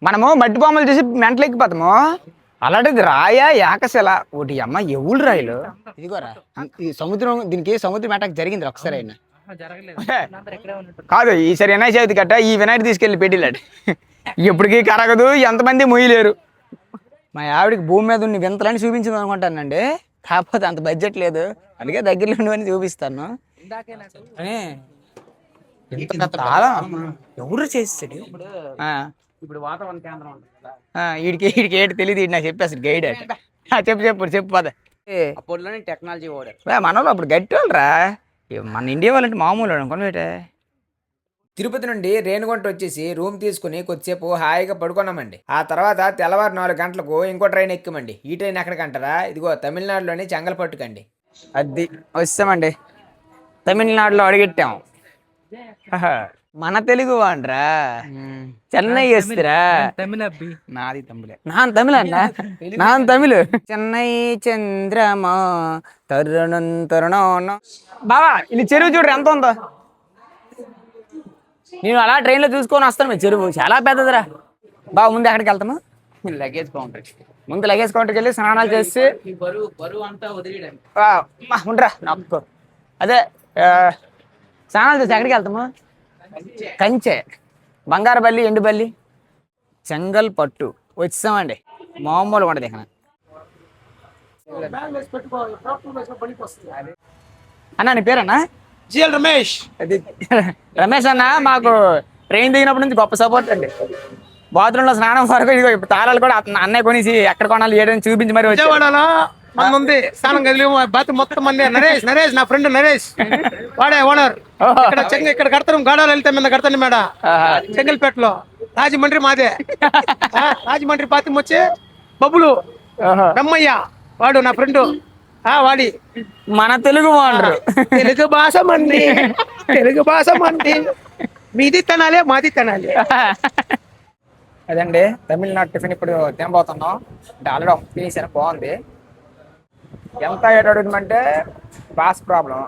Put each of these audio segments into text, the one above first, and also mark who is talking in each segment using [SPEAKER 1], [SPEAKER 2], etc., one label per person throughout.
[SPEAKER 1] మనము మట్టి బొమ్మలు చూసి మెంటలు ఎక్కిపోతాము. అలాంటిది రాయా ఏకశిల ఒకటి అమ్మ ఎవరు రాయలు ఇదిగోరా. ఈ సముద్రం దీనికి సముద్రం అటాక్ జరిగింది ఒకసారి అయినా కాదు. ఈసారి వినాయక చవితి కట్ట ఈ వినాయకుడు తీసుకెళ్ళి పెట్టిలాడు. ఎప్పటికీ కరగదు, ఎంతమంది మొయ్యలేరు. మా ఆవిడకి భూమి మీద ఉన్న వింతలని చూపించింది అనుకుంటానండి. కాకపోతే అంత బడ్జెట్ లేదు, అందుకే దగ్గరలో ఉండవని చూపిస్తాను. ఎవరు చేస్తాడు ఇప్పుడు వాతావరణ కేంద్రం వీడికి ఏడు తెలియదు. నాకు చెప్పేస్తాడు గైడ్ అంటే. చెప్పు పద. అప్పట్లోనే టెక్నాలజీ వాడారు మన వాళ్ళు. అప్పుడు గట్టి వాళ్ళరా, మన ఇండియా వాళ్ళంటే మామూలు అనుకోండి. తిరుపతి నుండి రేణిగుంట వచ్చేసి రూమ్ తీసుకుని కొద్దిసేపు హాయిగా పడుకున్నామండి. ఆ తర్వాత తెల్లవారు 4 గంటలకు ఇంకో ట్రైన్ ఎక్కామండి. ఈ ట్రైన్ ఎక్కడికంటారా, ఇదిగో తమిళనాడులోని చెంగల్పట్టుకండి. అది వచ్చామండి. తమిళనాడులో అడిగెట్టాం. మన తెలుగు వాండ్రా, చెన్నై వేస్తురా. నాది తమిళ, నాన్ తమిళ. చెన్నై చంద్రమా తరుణం. బావా ఇది చెరువు చూడరు ఎంత ఉందో. నేను అలా ట్రైన్లో చూసుకొని వస్తాను. చెరువు చాలా పెద్దదిరా. బావ ముందు ఎక్కడికి వెళ్తాము? Luggage counter. ముందు లగేజ్ కౌంటర్కి వెళ్ళి స్నానాలు చేసి ఉండరా నాకు అదే స్నానాలు చేసి ఎక్కడికి వెళ్తాము? కంచె, బంగారపల్లి, ఎండుపల్లి, చెంగల్పట్టు వచ్చామండి. మామూలు ఉండదు ఇక్కడ. అన్నా నీ పేరన్నా?
[SPEAKER 2] జిఎల్ రమేష్.
[SPEAKER 1] అది రమేష్ అన్న మాకు ట్రైన్ దిగినప్పటి నుంచి గొప్ప సపోర్ట్ అండి. బాత్రూంలో స్నానం వరకు ఇదిగో ఇప్పుడు తాళాలు కూడా అన్నయ్య కొనేసి ఎక్కడ కొనాలి ఏడని చూపించి మరి
[SPEAKER 2] విజయవాడలో మన ఉంది స్నానం గదిలో బాత్ మొత్తం మంది. నరేష్ నా ఫ్రెండ్ నరేష్, వాడే ఓనర్. ఇక్కడ కడతాం, గాడాలు వెళ్తే మీద కడతాను మేడ చెంగల్పేటలో. రాజమండ్రి మాదే. రాజమండ్రి పాతిం వచ్చి బబ్బులు బ్రహ్మయ్య, వాడు నా ఫ్రెండ్. వాడి
[SPEAKER 1] మన తెలుగు వాడరు.
[SPEAKER 2] తెలుగు భాష మంది మీది తినాలి, మాది తినాలి.
[SPEAKER 1] అదండి తమిళనాడు టిఫిన్ ఇప్పుడు తినబోతున్నాం. అంటే ఆల్రెడీ తినేసాను, బాగుంది. ఎంత అడుగుతామంటే బాస్ ప్రాబ్లం,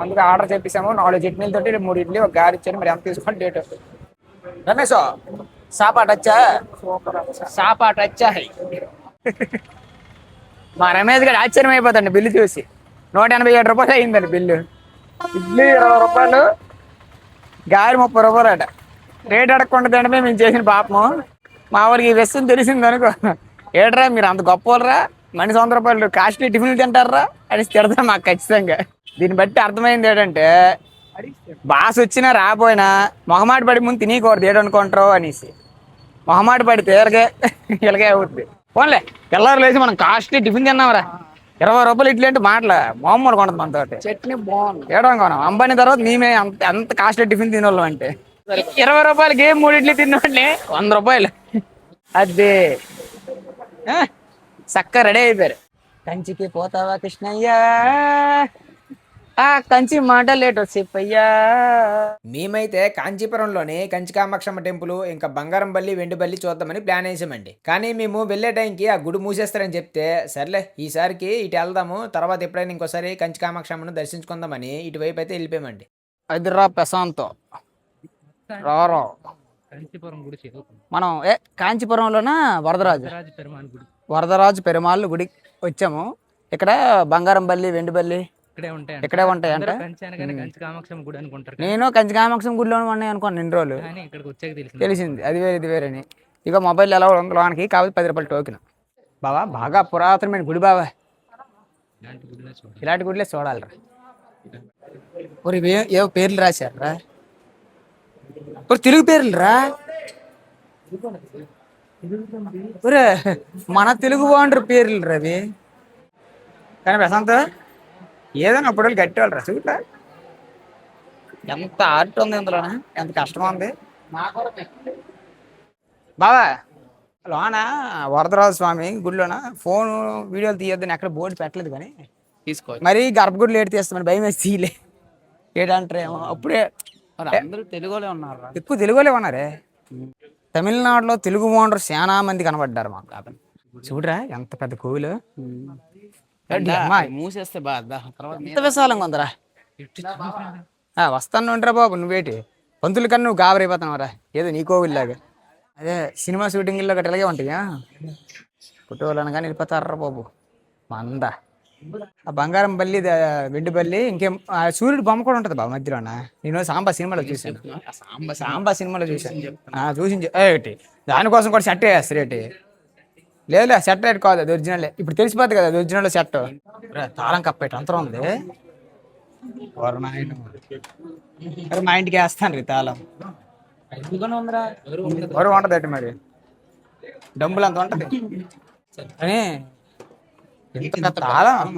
[SPEAKER 1] అందుకే ఆర్డర్ చేపిస్తాము. 4 చట్నీలతో 3 ఇడ్లీ, 1 గారి ఇచ్చాను. మరి ఎంత తీసుకోండి డేట్. రమేష్ సాపాటు వచ్చా మా రమేష్ గారు ఆశ్చర్యం అయిపోతాండి బిల్లు చూసి. 187 రూపాయలు అయిందండి బిల్లు. ఇడ్లీ 20 రూపాయలు, గారి 30 రూపాయలు అట. రేట్ అడగకుండా తినమే మేము చేసిన పాపము. మా వాళ్ళకి ఈ విషయం తెలిసింది అనుకో, ఏట్రా మీరు అంత గొప్ప వాళ్ళరా, మనిషి 100 రూపాయలు కాస్ట్లీ టిఫిన్లు తింటారా అని తిడతారు మాకు ఖచ్చితంగా. దీన్ని బట్టి అర్థమైంది ఏంటంటే బాస్ వచ్చినా రాపోయినా మొహమాట పడి ముందు తినకూడదు ఏడనుకుంటారు అనేసి. మొహమాట పడితే ఇలాగే అవుతుంది. పోన్లే తెల్లారు లేచి మనం కాస్ట్లీ టిఫిన్ తిన్నాంరా. 20 రూపాయలు ఇడ్లీ అంటే మాటలు మామూలు కొనదు మనతో. చట్నీ బాగుంది ఏడవం కొనం. అంబానీ తర్వాత మేమే అంత కాస్ట్లీ టిఫిన్ తినోళ్ళం అంటే. 20 రూపాయలకి 3 ఇడ్లీ తిన్నోడిని 100 రూపాయలు. అదే చక్కగా రెడీ అయిపోయారు. కంచికి పోతావా కృష్ణయ్య, కంచి మాట లేట్ చెప్పయ్యా. మేమైతే కాంచీపురంలోని కంచి కామాక్షమ్మ టెంపుల్, ఇంకా బంగారంపల్లి, వెండిపల్లి చూద్దామని ప్లాన్ వేసామండి. కానీ మేము వెళ్ళే టైంకి ఆ గుడి మూసేస్తారని చెప్తే సర్లే ఈసారికి ఇటు వెళ్దాము, తర్వాత ఎప్పుడైనా ఇంకోసారి కంచి కామాక్షమ్మను దర్శించుకుందామని ఇటువైపు అయితే వెళ్ళిపోయామండి. అదిరా ప్రశాంతం రారా. మనం కాంచీపురంలోన వరదరాజు పెరుమాళ్ గుడి వచ్చాము. ఇక్కడ బంగారంపల్లి, వెండిపల్లి ఇక్కడే ఉంటాయి అంటే. నేను కంచి కామాక్షమ్మ గుడిలో ఉన్నాయి అనుకోండి ఇన్ని రోజులు. తెలిసింది అది వేరే ఇది వేరేని. ఇక మొబైల్ ఎలా ఉంది లోనికి, కాబట్టి 10 రూపాయలు టోకెన్. బావా బాగా పురాతనమైన గుడి బావా, ఇలాంటి గుడిలే చూడాలిరా. ఏవో పేర్లు రాశారా, తెలుగు పేర్లు రా. మన తెలుగు బాగుంటారు పేర్లు రవి. కానీ ప్రశాంత్ ఏదైనా అప్పుడు గట్టి వాళ్ళు రా. చూడరా ఎంత ఆర్ట్ ఉంది ఇందులోనే, ఎంత కష్టం ఉంది బావా. లోన వరదరాజు స్వామి గుడిలోన ఫోన్ వీడియోలు తీయొద్దని ఎక్కడ బోర్డు పెట్టలేదు, కానీ తీసుకో మరి గర్భగుడిలో ఏడు తీస్తామని భయం వేసి తీయలే. ఏడంటారేమో అప్పుడే. అందరూ తెలుగులో ఉన్నారు, ఎక్కువ తెలుగులో ఉన్నారే. తమిళనాడులో తెలుగు ఓనర్ చాలా మంది కనబడ్డారు మాకు. అతను చూడరా ఎంత పెద్ద కోవిలు, మూసేస్తే బాగా ఎంత విశాలంగా ఉందరా. వస్తాను ఉండరా బాబు, నువ్వేటి పంతులు కన్నా నువ్వు గాబరైపోతున్నావురా, ఏదో నీ కోవిల్లాగా. అదే సినిమా షూటింగ్లో గట్ట ఇలాగే ఉంటాయా ఫోటోలు అనగానే వెళ్ళిపోతారా బాబు మంద ఆ బంగారం బల్లి వెండి బల్లి ఇంకేం ఆ సూర్యుడు బొమ్మ కూడా ఉంటుంది బాబు మధ్యలోన నేను సాంబా సినిమాలో చూశాను సాంబా సినిమాలో చూశాను ఏంటి దానికోసం కూడా సెట్ వేస్తారు ఏంటి లేదు సెట్ రేట్ కాదు అది ఒరిజినల్ ఇప్పుడు తెలిసిపోద్ది కదా అది ఒరిజినల్ సెట్ తాళం కప్పేట అంతరం ఉంది మరి మా ఇంటికి వేస్తాను రీ తాళం ఎవరు ఉంటదట మరి డబ్బులు అంత ఉంటది కానీ తాళం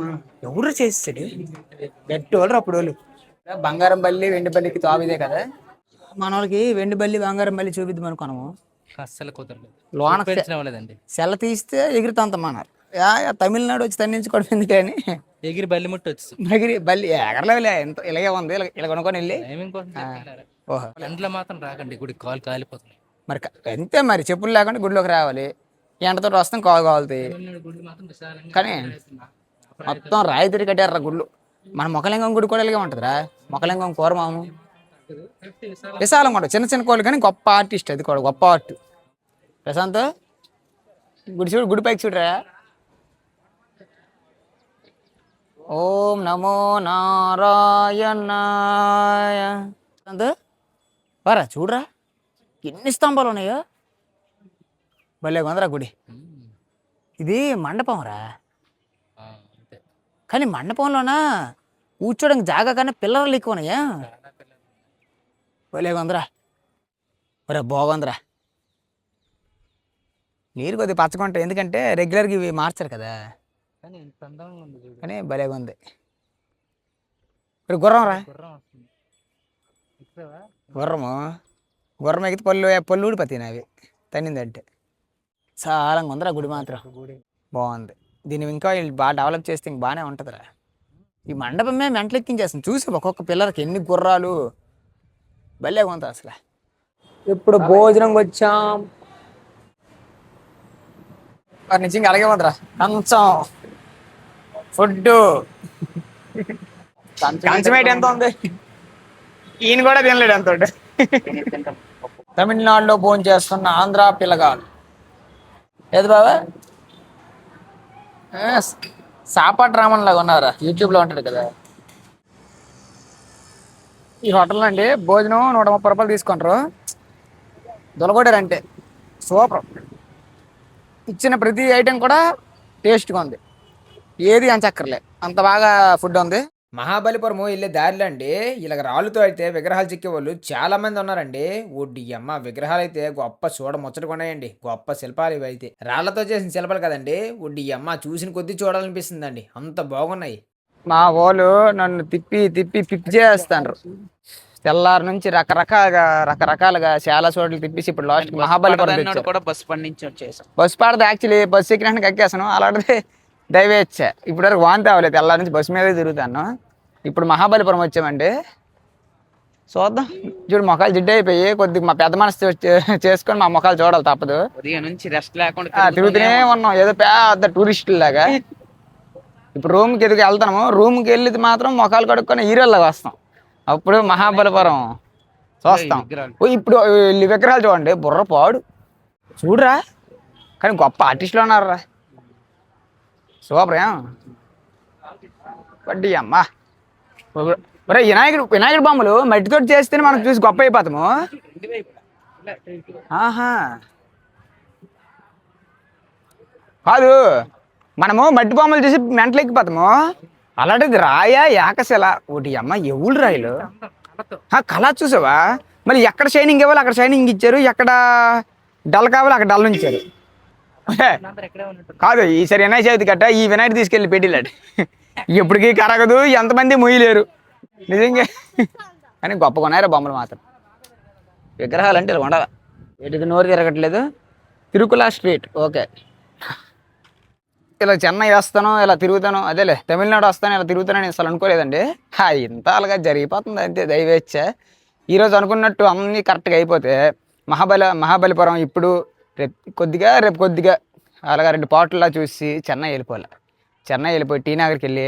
[SPEAKER 1] ఎవరు చేస్తాడు గట్టి వాళ్ళు అప్పుడు వాళ్ళు బంగారం బల్లి వెండి బల్లికి తావిదే కదా మన వాళ్ళకి వెండి బల్లి బంగారం బల్లి చూపిద్దాం అనుకున్నాము
[SPEAKER 3] అస్సలు కుదరలేదు
[SPEAKER 1] లోన
[SPEAKER 3] అవ్వలేదండి.
[SPEAKER 1] సెల్ల తీస్తే ఎగురుతాంతమన్నారు తమిళనాడు వచ్చి తన్నించుకోవడం ఎందుకు కానీ
[SPEAKER 3] ఎగిరి బల్లి ముట్టి వచ్చి
[SPEAKER 1] ఎగిరి బల్లి ఎగరలేవులే ఎంత ఇలాగే ఉంది ఇలా కొనుక్కొని వెళ్ళి
[SPEAKER 3] టైమింగ్ కోసం
[SPEAKER 1] ఓహో
[SPEAKER 3] ఎండలో మాత్రం రాకండి గుడి కాలు కాలిపోతున్నాయి.
[SPEAKER 1] మరి అంతే మరి చెప్పులు లేకుండా గుడిలోకి రావాలి ఎండతో వస్తాం కాలు కాలుతాయి
[SPEAKER 3] గుడి మాత్రం విశాలంగా
[SPEAKER 1] కానీ మొత్తం రాయి తిరిగి కట్టారా గుళ్ళు మన మొక్కలింగం గుడి కూడా ఇలాగే ఉంటుందిరా మొక్కలింగం కూరమాము విశాలం కూడా చిన్న చిన్న కోళ్ళు కానీ గొప్ప ఆర్టిస్ట్ అది కూడా గొప్ప ఆర్ట్ ప్రశాంత్ గుడి చూడు గుడి పైకి చూడరా ఓం నమో నారాయణాయ ప్రశాంత్ వారా చూడరా ఎన్ని స్తంభాలు ఉన్నాయో భలే కొందరా గుడి ఇది మండపం రా
[SPEAKER 3] అంతే.
[SPEAKER 1] కానీ మండపంలోనా కూర్చోడానికి జాగా కానీ పిల్లలు ఎక్కువ ఉన్నాయా భలే కొందరా ఒరే బాగుందిరా నీరు కొద్దిగా పచ్చకుంటాయి ఎందుకంటే రెగ్యులర్గా ఇవి మార్చారు కదా
[SPEAKER 3] కానీ ఇంత అందంగా ఉంది చూడు.
[SPEAKER 1] కానీ భలేగా ఉంది ఇప్పుడు గుర్రం రా
[SPEAKER 3] గుర్రం వస్తుంది. ఎక్కుతావా?
[SPEAKER 1] గుర్రం ఎక్కితే పళ్ళు ఊడిపోతాయి అవి తన్నిందంటే చాలా ఉందిరా గుడి మాత్రం బాగుంది దీన్ని ఇంకా వీళ్ళు బాగా డెవలప్ చేస్తే ఇంక బాగానే ఉంటుందిరా ఈ మండపమే మెంటలు ఎక్కించేస్తుంది చూసి ఒక్కొక్క పిల్లలకి ఎన్ని గుర్రాలు భలేగా ఉంది అసలు ఇప్పుడు భోజనం వచ్చాం మరి నిజంగా అలాగే ఉందిరా కంచం ఫుడ్ కంచమేట ఎంత ఉంది ఈయన కూడా తినలేడు ఎంత తమిళనాడులో భోజనం చేస్తున్న ఆంధ్ర పిల్లగాడు ఏది బాబా సాపాటు రామన్ లాగా ఉన్నారా యూట్యూబ్లో ఉంటాడు కదా ఈ హోటల్లో అండి భోజనం 130 రూపాయలు తీసుకుంటారు దొలగొడారంటే సూపర్ ఇచ్చిన ప్రతి ఐటెం కూడా టేస్ట్గా ఉంది ఏది అంచక్కర్లే అంత బాగా ఫుడ్ ఉంది మహాబలిపురము వెళ్ళే దారిలో అండి ఇలాగ రాళ్ళతో అయితే విగ్రహాలు చిక్కే వాళ్ళు చాలా మంది ఉన్నారండి ఒడ్డి అమ్మ విగ్రహాలు అయితే గొప్ప చూడ ముచ్చటగా ఉన్నాయండి గొప్ప శిల్పాలు ఇవి అయితే రాళ్లతో చేసిన శిల్పాలు కదండి ఒడ్డి అమ్మ చూసిన కొద్దీ చూడాలనిపిస్తుందండి అంత బాగున్నాయి మా వాళ్ళు నన్ను తిప్పి పిప్పి చేస్తాను తెల్లారి నుంచి రకరకాలుగా చాలా చోట్ల తిప్పేసి ఇప్పుడు లాస్ట్ మహాబలిపురం
[SPEAKER 3] కూడా బస్సు పండించి వచ్చేసాం
[SPEAKER 1] బస్సు పడదు యాక్చువల్లీ బస్సు ఎక్కినాక ఎక్కేసాను అలాంటిది దయవేచ్చా ఇప్పుడు వరకు వాంతి అవ్వలేదు తెల్లారి నుంచి బస్సు మీదే తిరుగుతాను ఇప్పుడు మహాబలిపురం వచ్చామండి చూద్దాం చూడు మొఖాలు జిడ్డు అయిపోయి కొద్దిగా మా పెద్ద మనసు చేసుకొని మా మొఖాలు చూడాలి తప్పదు
[SPEAKER 3] ఉదయం నుంచి రెస్ట్ లేకుండా
[SPEAKER 1] తిరుగుతూనే ఉన్నాం ఏదో పెద్ద టూరిస్టుల లాగా ఇప్పుడు రూమ్కి ఎదుగు వెళ్తాము రూమ్కి వెళ్ళి మాత్రం మొఖాలు కడుక్కొని హీరోలాగా వస్తాం అప్పుడు మహాబలిపురం చూస్తాం ఇప్పుడు విగ్రహాలు చూడండి బుర్ర పాడు చూడరా కానీ గొప్ప ఆర్టిస్టులు ఉన్నారా సూపర్ వడ్డీ అమ్మా ఒరే వినాయకుడు బొమ్మలు మట్టితో చేస్తేనే మనం చూసి గొప్ప అయిపోతాము ఆహా కాదు మనము మట్టి బొమ్మలు చూసి మెంటలు ఎక్కిపోతాము అలాంటిది రాయా ఏకశిల ఒకటి అమ్మ ఎవరు రాయలు కళ చూసావా మరి ఎక్కడ షైనింగ్ ఇవ్వాలి అక్కడ షైనింగ్ ఇచ్చారు ఎక్కడ డల్ కావాలి అక్కడ డల్ ఉంచారు కాదు ఈసారి వినాయక చవితి కట్ట ఈ వినాయకుడు తీసుకెళ్ళి పెట్టిలాడు ఎప్పటికీ కరగదు ఎంతమంది మొయ్యలేరు నిజంగా కానీ గొప్ప కొన్నారా బొమ్మలు మాత్రం విగ్రహాలు అంటే ఇలా ఉండాలి ఎటుకు నోరు తిరగట్లేదు తిరుకుల స్ట్రీట్ ఓకే ఇలా చెన్నై వస్తాను ఇలా తిరుగుతాను అదేలే తమిళనాడు వస్తాను ఇలా తిరుగుతానని అసలు అనుకోలేదండి ఇంత అలాగా జరిగిపోతుంది అంతే దయవేచ్ఛ ఈరోజు అనుకున్నట్టు అన్నీ కరెక్ట్గా అయిపోతే మహాబలిపురం ఇప్పుడు రేపు కొద్దిగా అలాగా 2 పాటల్లా చూసి చెన్నై వెళ్ళిపోయి టీ నగర్కి వెళ్ళి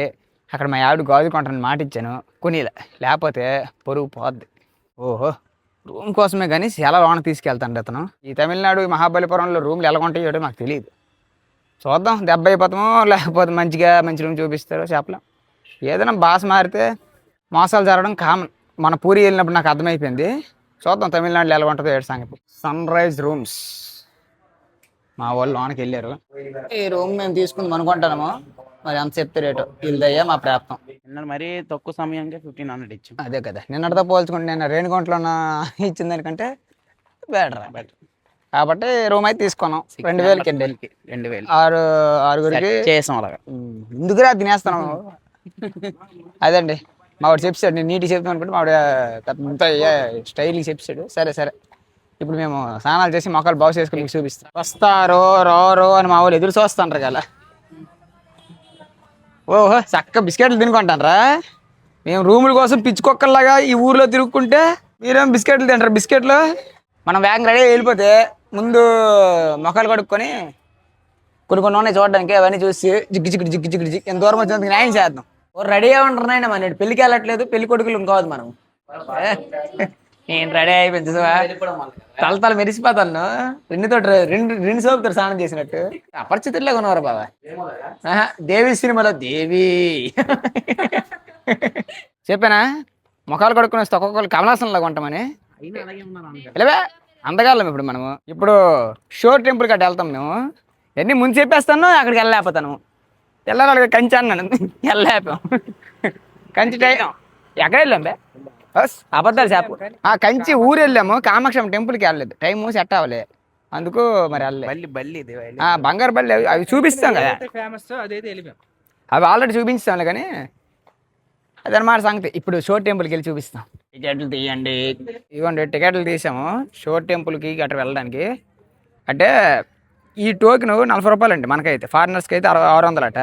[SPEAKER 1] అక్కడ మా ఆవిడ గాజు కొంటానని మాట ఇచ్చాను కొనిలే లేకపోతే పొరుగు పోద్ది ఓహో రూమ్ కోసమే కానీ చాలా లోన తీసుకెళ్తాండి అతను. ఈ తమిళనాడు ఈ మహాబలిపురంలో రూమ్లు ఎలా ఉంటాయో మాకు తెలియదు. చూద్దాం, దెబ్బ అయిపోతామో లేకపోతే మంచి రూమ్ చూపిస్తారో చెప్పలేం. ఏదైనా భాష మారితే మోసాలు జరగడం కామన్. మన పూరి వెళ్ళినప్పుడు నాకు అర్థమైపోయింది. చూద్దాం తమిళనాడులో ఎలా ఉంటుందో ఏడు సంగతి. సన్ రైజ్ రూమ్స్, మా వాళ్ళు లోనకి వెళ్ళారు. ఈ రూమ్ మేము తీసుకుందాం అనుకుంటాము, మరి ఎంత చెప్తే రేటు ఇల్దయ్యా మా ప్రాప్తం.
[SPEAKER 3] నిన్న మరీ తక్కువ సమయానికి 1500 ఇచ్చాం.
[SPEAKER 1] అదే కదా, నిన్నటితో పోల్చుకుంటే నేను రేణిగుంటలో ఇచ్చిన దానికంటే బెటర్. కాబట్టి రూమ్ అయితే తీసుకున్నాం 2000కి.
[SPEAKER 3] 2000
[SPEAKER 1] ఆరుగురికి
[SPEAKER 3] చేసాం అలాగా.
[SPEAKER 1] ఎందుకురా తినేస్తాను. అదండి మా వాడు చెప్పాడు, నేను నీట్గా చెప్తాను అనుకుంటే మా వాడు స్టైల్గా చెప్పాడు. సరే ఇప్పుడు మేము స్నానాలు చేసి మొక్కలు బాగు చేసుకుని మీకు చూపిస్తాం. వస్తారో రో అని మా వాళ్ళు ఎదురు చూస్తుంటారు కదా. ఓహో, చక్క బిస్కెట్లు తినుకుంటారా. మేము రూముల కోసం పిచ్చుకొక్కల్లాగా ఈ ఊర్లో తిరుగుకుంటే మీరేం బిస్కెట్లు తింటారు. బిస్కెట్లు మనం వ్యాన్ రెడీ వెళ్ళిపోతే ముందు మొక్కలు కడుక్కొని కొన్ని ఉన్నాయి చూడడానికి, అవన్నీ చూసి జిగ్గు ఎంత దూరం వచ్చినందుకు న్యాయం చేద్దాం. రెడీగా ఉంటున్నాయి మన పెళ్ళికి వెళ్ళట్లేదు, పెళ్లి కొడుకులు ఇంకోవద్దు మనం. నేను రెడీ అయిపోయింది, తల మెరిసిపోతాను. రెండు సోపుతారు స్నానం చేసినట్టు. అపరిచితుల్లాగా ఉన్నవారు బాబా. దేవి సినిమాలో దేవి చెప్పానా మొఖాలు కడుక్కుని వస్తే ఒక్కొక్కరు కమలాసనం లాగా ఉంటామని. ఇలావే అందగాళ్ళం ఇప్పుడు షోర్ టెంపుల్ గట్ట వెళ్తాం మేము. ఎన్ని ముందు చెప్పేస్తాను, అక్కడికి వెళ్ళలేకపోతాను. వెళ్ళాలి కంచి అన్నాను, వెళ్ళలేపాం. కంచి టైం ఎక్కడ వెళ్ళాం బే, అబద్ధాలు చెప్పు. కంచి ఊరు వెళ్ళాము, కామాక్షమ్మ టెంపుల్కి వెళ్ళలేదు, టైము సెట్ అవ్వలే, అందుకు మరి వెళ్ళలేదు. బంగారు బల్లి అవి చూపిస్తాం కదా, అవి ఆల్రెడీ చూపించాంలే. కానీ అదనమాట సంగతి. ఇప్పుడు షోర్ టెంపుల్కి వెళ్ళి చూపిస్తాం. టికెట్లు తీయండి, ఇవ్వండి. టికెట్లు తీసాము షోర్ టెంపుల్కి గట్రా వెళ్ళడానికి. అంటే ఈ టోకెన్ 40 రూపాయలు అండి మనకైతే, ఫారినర్స్కి అయితే 600 అట.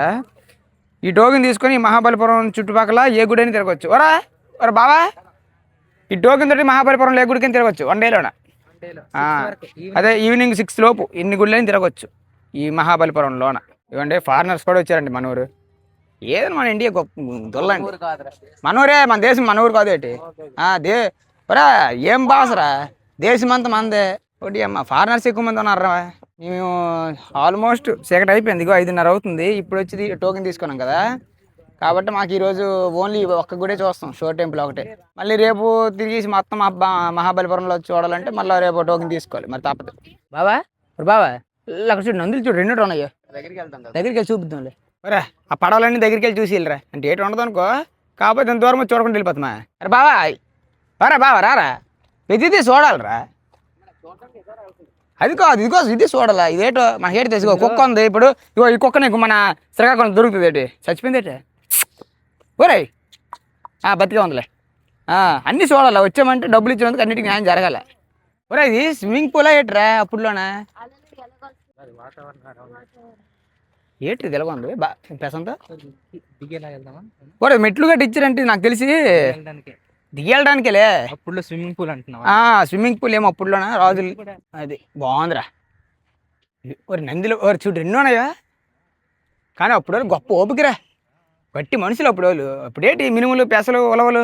[SPEAKER 1] ఈ టోకెన్ తీసుకొని మహాబలిపురం చుట్టుపక్కల ఏ గుడి అని తిరగవచ్చు. ఒరా బావా, ఈ టోకెన్ తోటి మహాబలిపురంలో ఏ గుడికని తిరగచ్చు 1 డేలోన. అదే ఈవినింగ్ 6 లోపు ఇన్ని గుళ్ళని తిరగచ్చు ఈ మహాబలిపురంలోన. ఇవ్వండి, ఫారినర్స్ కూడా వచ్చారండి మన ఊరు. ఏదైనా మన ఇండియా గొప్ప దొల్లండి, మనూరే, మన దేశం మన ఊరు కాదేటి. ఒరా ఏం బాసరా, దేశం అంతా మందే. ఒకటి అమ్మ ఫారినర్స్ ఎక్కువ మంది ఉన్నారా. మేము ఆల్మోస్ట్ చీకటి అయిపోయింది, 5:30 అవుతుంది. ఇప్పుడు వచ్చి టోకెన్ తీసుకున్నాం కదా, కాబట్టి మాకు ఈరోజు ఓన్లీ ఒక్క గుడే చూస్తాం, షోర్ టెంపుల్ ఒకటే. మళ్ళీ రేపు తిరిగేసి మొత్తం మహాబలిపురంలో చూడాలంటే మళ్ళీ రేపు టోకెన్ తీసుకోవాలి, మరి తప్పదు. బావా అక్కడ చూడు, నందులు చూడు 2 ఉన్నాయో, దగ్గరికి వెళ్ళి చూపిద్దాంలే. ఒరే ఆ పడవలన్నీ దగ్గరికి వెళ్ళి చూసి వెళ్ళరా, అంటే ఏటి ఉండదు అనుకో, కాకపోతే ఎంత దూరం చూడకుండా వెళ్ళిపోతామా. అరే బావా రారా, ప్రతిదీ చూడాలిరా. అది కాదు ఇది చూడాలా, ఇదేటో మనకి ఏటి తెలుసుకో. కుక్క ఉంది ఇప్పుడు, ఈ కుక్క నీకు మన శ్రీకాకుళం దొరుకుతుంది ఏంటి, చచ్చిపోయింది ఏంటి. ఒరే బతికే ఉందిలే. అన్నీ చూడాలా, వచ్చామంటే డబ్బులు ఇచ్చినందుకు అన్నిటికీ న్యాయం జరగాల. ఒరే ఇది స్విమ్మింగ్ పూలా ఏట్రా అప్పుడులోనా, ఏటి తెలగొంది ప్రశాంత్. ఒరే మెట్లు గట్టి ఇచ్చారంటే నాకు తెలిసి దిగెళ్ళడానికేలే.
[SPEAKER 3] అప్పుడు స్విమ్మింగ్ పూల్ అంటున్నావా?
[SPEAKER 1] స్విమ్మింగ్ పూల్ ఏమో అప్పుడులోనా రాజులు. అది బాగుందిరా. ఒరి నందిలో ఒరి చూడు 2 ఉన్నాయా, కానీ అప్పుడు గొప్ప ఓపికరా, గట్టి మనుషులు అప్పుడు వాళ్ళు. అప్పుడేటి మినుములు పెసలు ఉలవలు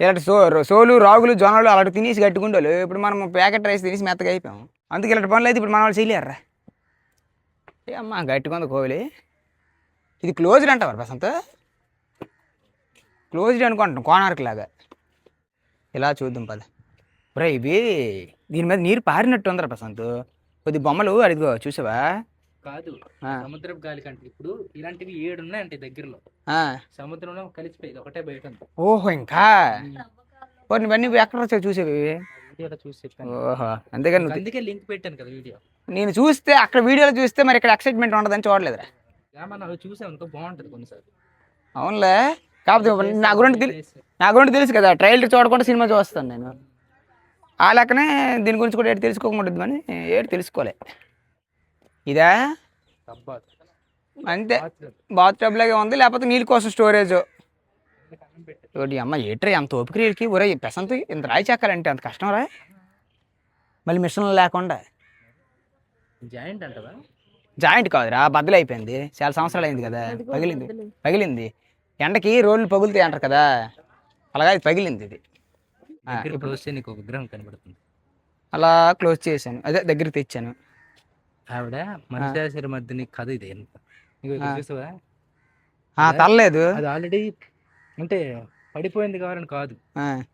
[SPEAKER 1] ఇలాంటి సోలు రాగులు జొన్నలు అలాంటి తినేసి గట్టుకుంటారు. ఇప్పుడు మనం ప్యాకెట్ రైస్ తినేసి మెత్తగా అయిపోయాం. అందుకే ఇలాంటి పనులు అయితే ఇప్పుడు మన వాళ్ళు చేయలేరురా. అమ్మా గట్టుకుంది కోవిలి. ఇది క్లోజ్డ్ అంటారు ప్రశాంత్, క్లోజ్డ్ అనుకుంటాం కోనార్క్ లాగా. ఇలా చూద్దాం పద. బ్రో ఇవి దీని మీద నీరు పారినట్టు ఉందిరా ప్రశాంత్, కొద్ది బొమ్మలు అడిగో చూసావా.
[SPEAKER 3] కాదు సముద్రపు గాలి కంటే ఇప్పుడు ఇలాంటివి 7 ఉన్నాయంటే దగ్గరలో, సముద్రంలో కలిసిపోయింది ఒకటే బయట ఉంది.
[SPEAKER 1] ఓహో ఇంకా ఇవన్నీ ఎక్కడ వచ్చావు చూసేవి. ఓహో
[SPEAKER 3] అందుకే లింక్ పెట్టాను కదా వీడియో.
[SPEAKER 1] నేను చూస్తే అక్కడ వీడియోలో చూస్తే మరి ఇక్కడ ఎక్సైట్మెంట్ ఉండదని చూడలేదురా.
[SPEAKER 3] చూసాను బాగుంటుంది కొన్నిసార్లు.
[SPEAKER 1] అవునులే, కాకపోతే నా గురించి తెలుసు కదా, ట్రైలర్ చూడకుండా సినిమా చూస్తాను నేను. ఆ లెక్కనే దీని గురించి కూడా ఏడు తెలుసుకోకుండా అని ఏడు తెలుసుకోలే. ఇదా అంతే, బాత్టబ్ లాగే ఉంది, లేకపోతే నీళ్ళ కోసం స్టోరేజ్. ఒకటి అమ్మ ఏట్రా అంత ఓపిక వీళ్ళకి. ఒరే ప్రశాంత్ ఇంత రాయి చెక్కాలంటే అంత కష్టం రా, మళ్ళీ మిషన్లు లేకుండా. జాయింట్ కాదురా, బద్దలు అయిపోయింది, చాలా సంవత్సరాలు అయింది కదా, పగిలింది. ఎండకి రోడ్లు పగులుతాయి అంటారు కదా, అలాగా ఇది పగిలింది. ఇది
[SPEAKER 3] దగ్గర క్లోజ్ చేసి నీకు ఒక విగ్రహం కనబడుతుంది.
[SPEAKER 1] అలా క్లోజ్ చేశాను, అదే దగ్గరికి తెచ్చాను.
[SPEAKER 3] ఆవిడ మహిషాసుర మర్దిని కథ ఇది ఎంత నీకు ఇక్కడ చూసావా?
[SPEAKER 1] తరలేదు.
[SPEAKER 3] అది ఆల్రెడీ అంటే పడిపోయింది కావాలని కాదు,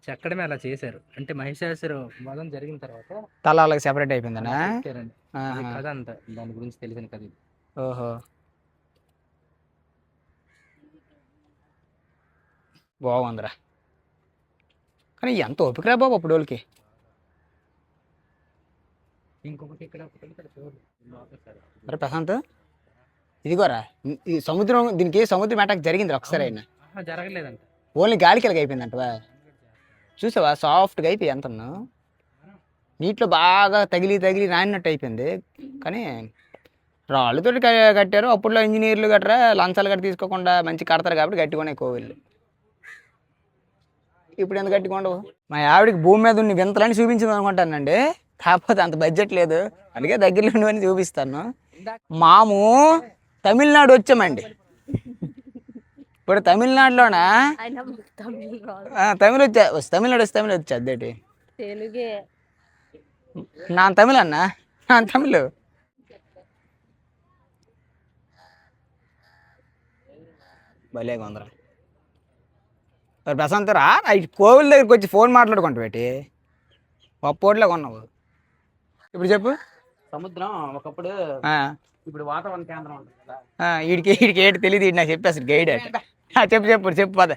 [SPEAKER 3] చెక్కడమే అలా చేశారు. అంటే మహిషాసుర వధం జరిగిన తర్వాత
[SPEAKER 1] తల అలాగే సెపరేట్ అయిపోయిందనా?
[SPEAKER 3] పెట్టారండి. అది కథ అంతా దాని గురించి తెలిసిన కథ ఇది.
[SPEAKER 1] ఓహో, బాగుందిరా. కానీ ఎంత ఓపికరా బాబు అప్పుడు వాళ్ళకి.
[SPEAKER 3] ఇంకొకటి ఇక్కడ ఒకటి ఇక్కడ చూడు.
[SPEAKER 1] మరి ప్రశాంత్ ఇదిగోరా, ఈ సముద్రం, దీనికి సముద్రం అటాక్ జరిగింది ఒకసారి అయినా?
[SPEAKER 3] జరగలేదంట,
[SPEAKER 1] ఓన్లీ గాలికి అయిపోయిందంటవా? చూసావా సాఫ్ట్గా అయిపోయి ఎంత నీటిలో బాగా తగిలి తగిలి నానినట్టు అయిపోయింది. కానీ రాళ్ళతో కట్టారు. అప్పుడులో ఇంజనీర్లు గట్రా లంచాలు గట్రా తీసుకోకుండా మంచి కడతారు కాబట్టి గట్టిగానే కోవిళ్ళు. ఇప్పుడు ఎందుకు గట్టికొండవు? మా ఆవిడకి భూమి మీద ఉన్న వింతలని చూపించింది అనుకుంటానండి, కాకపోతే అంత బడ్జెట్ లేదు, అందుకే దగ్గరలో ఉండవని చూపిస్తాను. మాము తమిళనాడు వచ్చామండి. ఇప్పుడు తమిళనాడులోనా తమిళ తమిళనాడు వస్తే తమిళ వచ్చా అదేటి నా తమిళ అన్నా, నా తమిళ భలేగా ఉందరా. మరి ప్రశాంత్ రా, కోవిల దగ్గరికి వచ్చి ఫోన్ మాట్లాడుకుంటా పెట్టి ఒప్పోట్లే కొన్నావు. ఇప్పుడు చెప్పు.
[SPEAKER 4] సముద్రం ఒకప్పుడు ఇప్పుడు వాతావరణ కేంద్రం ఉంటుంది కదా,
[SPEAKER 1] వీడికి ఏంటి తెలియదు, నాకు చెప్పేస్తాడు గైడ్ అంటే. చెప్పు పద.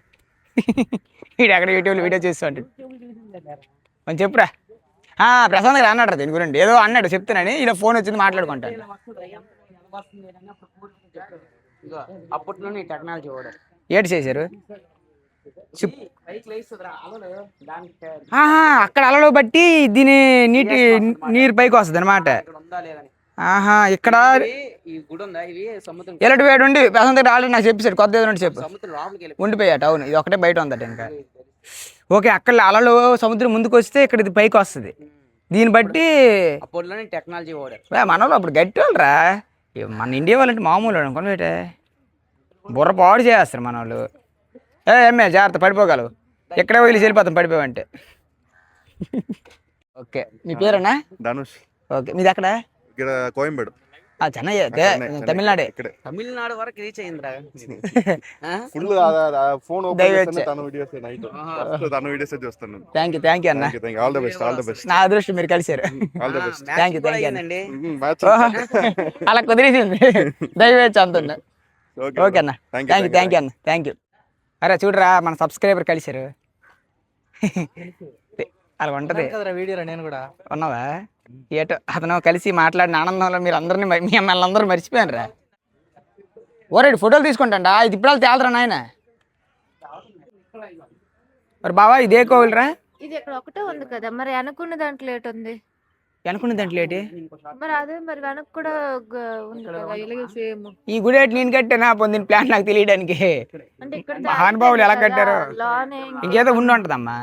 [SPEAKER 1] వీడు అక్కడ యూట్యూబ్లో వీడియో చేస్తూ ఉంటాడు. కొంచెం చెప్పురా. ప్రశాంత్ గారు అన్నాడు దీని గురించి ఏదో అన్నాడు, చెప్తున్నాను. ఇలా ఫోన్ వచ్చింది మాట్లాడుకుంటాను.
[SPEAKER 4] అప్పట్లో టెక్నాలజీ కూడా
[SPEAKER 1] ఏడు చేశారు. అక్కడ అలలో బట్టి దీని నీరు పైకి వస్తుంది అనమాట. ఇక్కడ ఎలాంటి వేడు ఉండి ప్రశాంత్ దగ్గర ఆల్రెడీ నాకు చెప్పేసాడు, కొత్త ఏదో చెప్పు ఉండిపోయాట. అవును, ఇది ఒకటే బయట ఉందట ఇంకా. ఓకే, అక్కడ అలలు సముద్రం ముందుకు వస్తే ఇక్కడ ఇది పైకి వస్తుంది. దీన్ని బట్టి
[SPEAKER 4] అప్పట్లోనే టెక్నాలజీ
[SPEAKER 1] మన వాళ్ళు అప్పుడు గట్టి వాళ్ళరా, మన ఇండియా వాళ్ళంటే మామూలు అనుకోండి బయట బుర్ర పాడు చేస్తారు మన వాళ్ళు. ఏమే జాగ్రత్త పడిపోగలవు, ఎక్కడే వదిలి వెళ్ళిపోతాం పడిపోయావంటే. ఓకే, మీ పేరేనా?
[SPEAKER 5] ధనుష్.
[SPEAKER 1] ఓకే, మీది ఎక్కడ?
[SPEAKER 5] ఇక్కడ కోయంబేడు.
[SPEAKER 1] చెన్నై, తమిళనాడే.
[SPEAKER 4] తమిళనాడు వరకు రీచ్ అయిందిరా.
[SPEAKER 5] ఫుల్ ఫోన్ తన వీడియోస్ నైట్ తన వీడియోస్ చూస్తాను.
[SPEAKER 1] థ్యాంక్ యూ అన్న.
[SPEAKER 5] All the best.
[SPEAKER 1] నా అదృష్టం మీరు కలిసారు.
[SPEAKER 5] All the best.
[SPEAKER 1] Thank you అండి. అలా కుదిరింది దయవేచ్చు అంత. ఓకే అన్న, థ్యాంక్ యూ అన్న, థ్యాంక్ యూ. అరే చూడరా, మన సబ్స్క్రైబర్ కలిసారు. అలా ఉంటది
[SPEAKER 3] వీడియోలో నేను కూడా
[SPEAKER 1] ఉన్నావా? ఏటో అతను కలిసి మాట్లాడిన ఆనందంలో మీరు అందరినీ మిమ్మల్ని అందరూ మర్చిపోయాను రా. ఓరేడు ఫోటోలు తీసుకుంటా, ఇది ఇప్పుడు తేలరా నాయన. మరి బావా ఇదే కోవిలరా?
[SPEAKER 6] ఇది ఇక్కడ ఒకటే ఉంది కదా, మరి అనుకున్న దాంట్లో ఏటి ఉంది?
[SPEAKER 1] అనుకున్న దాంట్లో ఏంటి?
[SPEAKER 6] మరి అదే మరి వెనక్కి కూడా ఉంది కదా ఇలాగే సేమ్.
[SPEAKER 1] ఈ గుడి ఏంటి నేను కట్టానా? పొందిన ప్లాన్ నాకు తెలియడానికి.
[SPEAKER 6] అంటే ఇక్కడ
[SPEAKER 1] మహానుభావులు ఎలా కట్టారు, ఇంకేదో ఉండి ఉంటదమ్మా.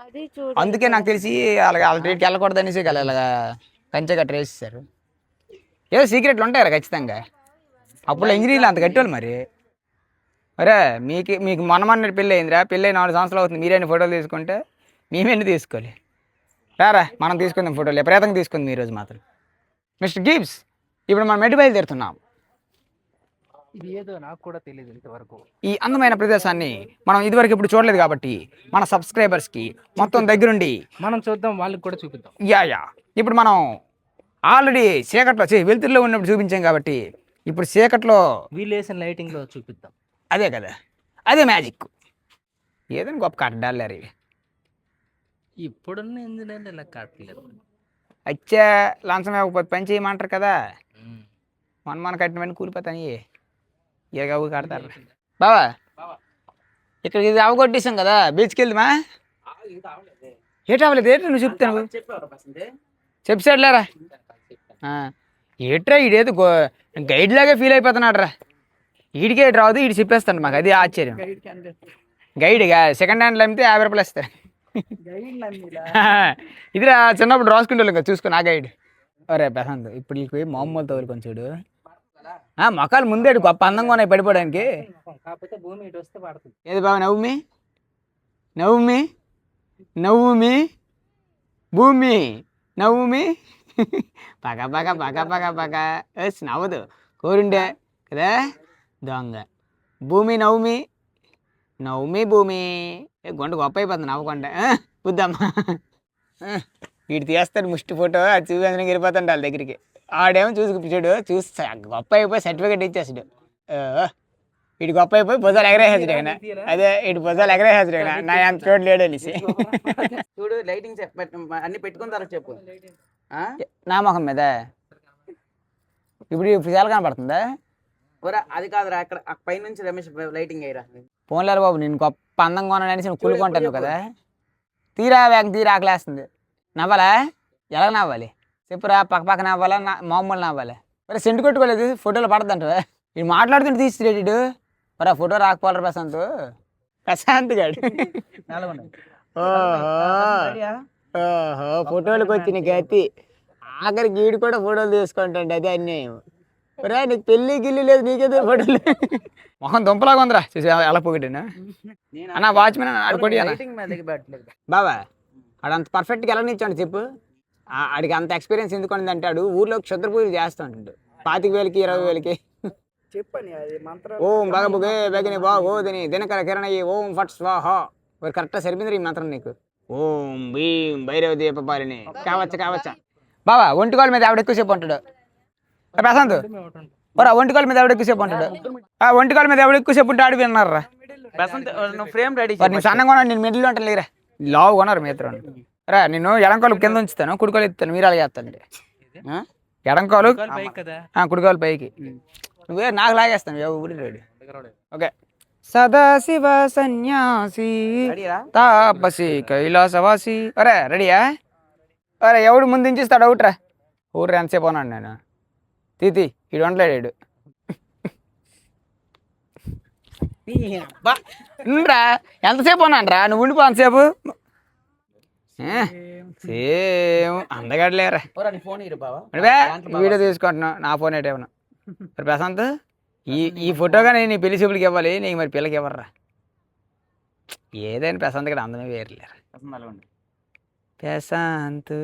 [SPEAKER 6] అది చూడు,
[SPEAKER 1] అందుకే నాకు తెలిసి అలాగ వాళ్ళ రేట్కి వెళ్ళకూడదు అనేసి కదా ఇలాగా కంచె కట్ట వేసేసారు. ఏదో సీక్రెట్లు ఉంటాయి ఖచ్చితంగా. అప్పుడు ఇంజనీర్లు అంత కట్టేవాళ్ళు. మరి అరే మీకు మొన్న పెళ్ళి అయిందిరా, పెళ్ళి 4 సంవత్సరాలు అవుతుంది. మీరేని ఫోటోలు తీసుకుంటే మేమేంటి తీసుకోవాలి? రారా మనం తీసుకుందాం ఫోటోలు, విపరీతంగా తీసుకుందాం ఈరోజు మాత్రం. మిస్టర్ గిబ్స్, ఇప్పుడు మనం ఎటు బయలుదేరుతున్నాం?
[SPEAKER 3] ఇది ఏదో నాకు కూడా తెలియదు ఇంతవరకు.
[SPEAKER 1] ఈ అందమైన ప్రదేశాన్ని మనం ఇదివరకు ఇప్పుడు చూడలేదు కాబట్టి మన సబ్స్క్రైబర్స్కి మొత్తం దగ్గరుండి
[SPEAKER 3] మనం చూద్దాం, వాళ్ళకి కూడా చూపిద్దాం.
[SPEAKER 1] యా ఇప్పుడు మనం ఆల్రెడీ చీకట్లో వెలుతురులో ఉన్నప్పుడు చూపించాం కాబట్టి ఇప్పుడు చీకట్లో
[SPEAKER 3] వీళ్ళు వేసిన లైటింగ్లో చూపిద్దాం.
[SPEAKER 1] అదే కదా, అదే మ్యాజిక్. ఏదైనా గొప్ప కట్టడాలు ఇవి.
[SPEAKER 3] ఇప్పుడున్న ఇంజనీర్లు ఇలా కట్టలేదు.
[SPEAKER 1] అచ్చా లంచం ఇవ్వకపోతే పని చేయమంటారు కదా. మన కట్టినవన్నీ కూలిపోతాయి, ఇక కడతారు. బావా ఇక్కడ ఇది అవగొట్టేసాం కదా, బీచ్కి వెళ్దామా? ఏటి అవ్వలేదు, ఏంటి నువ్వు చెప్తాను చెప్పాడులేరా. ఏట్రా ఈడేదో గైడ్ లాగా ఫీల్ అయిపోతున్నాడు రా. ఈడికే రాదు, ఈడు చెప్పేస్తాడు మాకు, అది ఆశ్చర్యం. గైడ్ సెకండ్ హ్యాండ్లో అమ్మితే 50 రూపాయలు ఇస్తారు. ఇదిరా చిన్నప్పుడు రాసుకుంటే ఇంకా చూసుకో నా గైడ్. అరే ప్రశాంత్, ఇప్పుడు నీకు మామూలు తోలుకొని చూడు, మొక్కలు ముందే గొప్ప అందంగా ఉన్నాయి పడిపోవడానికి.
[SPEAKER 3] కాకపోతే భూమి ఇటు వస్తే పడుతుంది.
[SPEAKER 1] ఏది బాగా నవ్వుమి నవ్వుమి భూమి నవ్వుమి పగ పగ పగ పగ పగ ఎస్ నవ్వదు కోరుండే కదా దొంగ భూమి నవ్వుమి నవ్వుమి భూమి గుంట గొప్ప అయిపోతుంది నవ్వకుండా బుద్దమ్మా వీడు తీస్తాడు ముష్టి ఫోటో అది చూపించడానికి వెళ్ళిపోతాడు వాళ్ళ దగ్గరికి ఆడేమో చూసుకుపిచ్చాడు చూసి గొప్ప అయిపోయి సర్టిఫికేట్ ఇచ్చేసాడు వీడు గొప్ప అయిపోయి భుజాలు ఎగరేసాడు ఆయన అదే వీడు భుజాలు ఎగరేసాడు ఆయన నా అంత చోటు లేడు అనేసి
[SPEAKER 4] చూడు లైటింగ్ అన్ని పెట్టుకున్న తర్వాత చెప్పు
[SPEAKER 1] నా మొహం మీద ఇప్పుడు చాలా కనపడుతుందా
[SPEAKER 4] ఒరా అది కాదురా అక్కడ పైనుంచి రమేష్ లైటింగ్ అయ్యరా
[SPEAKER 1] పోన్లేరు బాబు నేను గొప్ప అందంగా ఉన్నానని నేను కుళ్ళుకుంటాను కదా తీరా వేగం తీరా ఆకలేస్తుంది నవ్వాలా ఎలా నవ్వాలి చెప్పురా పక్క పక్క నవ్వాలా మామూలు నవ్వాలి మరి సెంటు కొట్టుకోలేదు ఫోటోలు పడద్దంట వీడు మాట్లాడుతుంటే తీసిరేడు మరి ఆ ఫోటో రాకపోవాలి ప్రశాంత్ గాడు ఓహో ఫోటోలకు వచ్చిన గతి ఆఖరికి వీడు కూడా ఫోటోలు తీసుకుంటాండి అదే అన్యాయం రా నీకు పెళ్ళి గిల్లి లేదు నీకేదో ఫోటోలు మొహం దుంపలాగా ఉందిరా చూసి ఎలా పోగొట్టినా అన్న వాచ్మెన్ ఆడుకోండి బాబా ఆడంత పర్ఫెక్ట్గా ఎలా నిచ్చాడు చెప్పు ఆడికి అంత ఎక్స్పీరియన్స్ ఎందుకు అంటే ఆడు ఊర్లో క్షుద్ర పూజ చేస్తూ ఉంటాడు 25,000 20,000
[SPEAKER 4] చెప్పని అది మంత్రం
[SPEAKER 1] ఓం బగబుగే బెగని బాగోదని దినకర కిరణయ్యి ఓం ఫట్ స్వాహ మరి కరెక్ట్గా సరిపోయింది ఈ మంత్రం నీకు ఓం భీం భైరవ దీపపాలిని కావచ్చా బాబా ఒంటికాల మీద ఆవిడ ఎక్కువసేపు ఉంటాడు ప్రశాంత్ ఓరా ఒంటికాల మీద ఆవిడ ఎక్కువసేపు ఉంటాడు ఒంటికాల మీద ఆవిడ ఎక్కువసేపు ఉంటే ఆడి విన్నారా
[SPEAKER 4] ఫ్రేమ్ రెడీ
[SPEAKER 1] నేను సన్నగా ఉన్నాను నేను మిడిల్ ఉంటాను లేరా లావు కొన్నారు మీ ఇద్దరు రా నేను ఎడంకాలు కింద ఉంచుతాను కుడికాలు ఎత్తాను మీరు అలాగే వేస్తానండి ఎడంకాలు కుడికాలు పైకి నువ్వే నాకు లాగేస్తాను ఊరి రెడీ ఓకే సదాశివ సన్యాసి తాపసి కైలాసవాసి అరే రెడీయా అరే ఎవడు ముందు ఇంచిస్తాడు అవుట్రా ఊర్రా ఎంతసేపు ఉన్నాడు నేను తీతి ఇడు వంటలేడు రా ఎంతసేపు ఉన్నాను రా నువ్వు ఉండిపో అంతసేపు సేమ్ అందగడలేరా
[SPEAKER 4] ఫోన్ ఇరు బావా
[SPEAKER 1] వీడియో తీసుకుంటున్నావు నా ఫోన్ ఏటేమన్నా మరి ప్రశాంత్ ఈ ఫోటోగా నేను నీ పెళ్లి చూపులకి ఇవ్వాలి నీకు మరి పిల్లకి ఇవ్వరా ఏదైనా ప్రశాంత్ కూడా అందమే వేరలేరా ప్రశాంత్